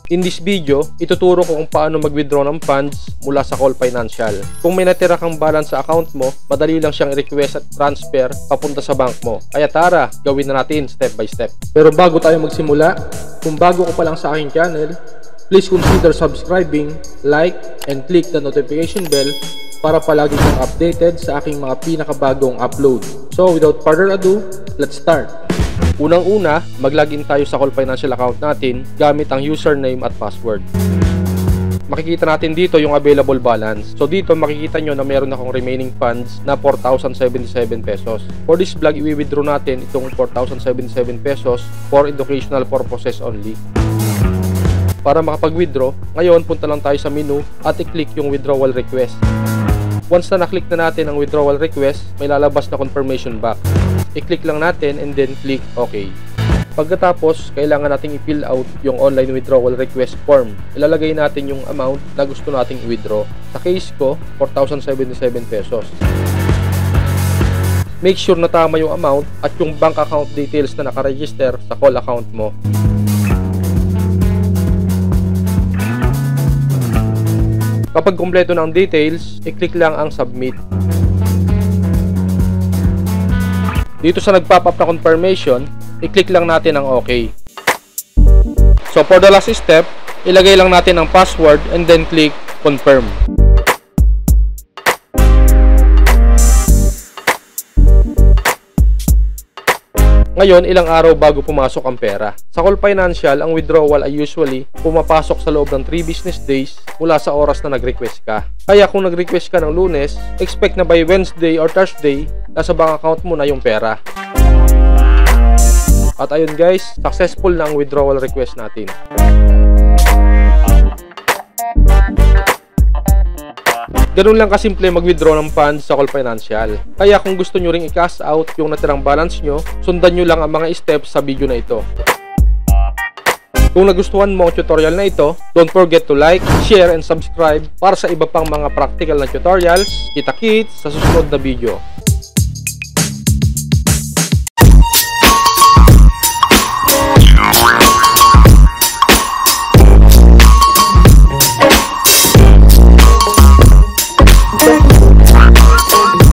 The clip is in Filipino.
In this video, ituturo ko kung paano mag-withdraw ng funds mula sa Call Financial. Kung may natira kang balance sa account mo, madali lang siyang i-request at transfer papunta sa bank mo. Kaya tara, gawin na natin step by step. Pero bago tayo magsimula, kung bago ko pa lang sa aking channel, please consider subscribing, like, and click the notification bell para palagi kang updated sa aking mga pinakabagong upload. So without further ado, let's start! Unang-una, mag-login tayo sa Call Financial account natin gamit ang username at password. Makikita natin dito yung available balance. So dito makikita nyo na meron akong remaining funds na 4,077 pesos. For this vlog, i-withdraw natin itong 4,077 pesos for educational purposes only. Para makapag-withdraw, ngayon punta lang tayo sa menu at i-click yung withdrawal request. Once na na-click na natin ang withdrawal request, may lalabas na confirmation box. I-click lang natin and then click OK. Pagkatapos, kailangan nating i-fill out yung online withdrawal request form. Ilalagay natin yung amount na gusto nating i-withdraw. Sa case ko, 4,077 pesos. Make sure na tama yung amount at yung bank account details na nakaregister sa call account mo. Kapag kumpleto na ang details, i-click lang ang submit. Dito sa nagpop-up na confirmation, i-click lang natin ang OK. So for the last step, ilagay lang natin ang password and then click confirm. Ngayon, ilang araw bago pumasok ang pera. Sa Call Financial, ang withdrawal ay usually pumapasok sa loob ng 3 business days mula sa oras na nag-request ka. Kaya kung nag-request ka ng Lunes, expect na by Wednesday or Thursday, nasa bank account mo na yung pera. At ayun guys, successful na ang withdrawal request natin. Ganun lang kasimple mag-withdraw ng funds sa Call Financial. Kaya kung gusto nyo ring i-cash out yung natirang balance nyo, sundan nyo lang ang mga steps sa video na ito. Kung nagustuhan mo ang tutorial na ito, don't forget to like, share, and subscribe para sa iba pang mga practical na tutorials. Kita-kits sa susunod na video.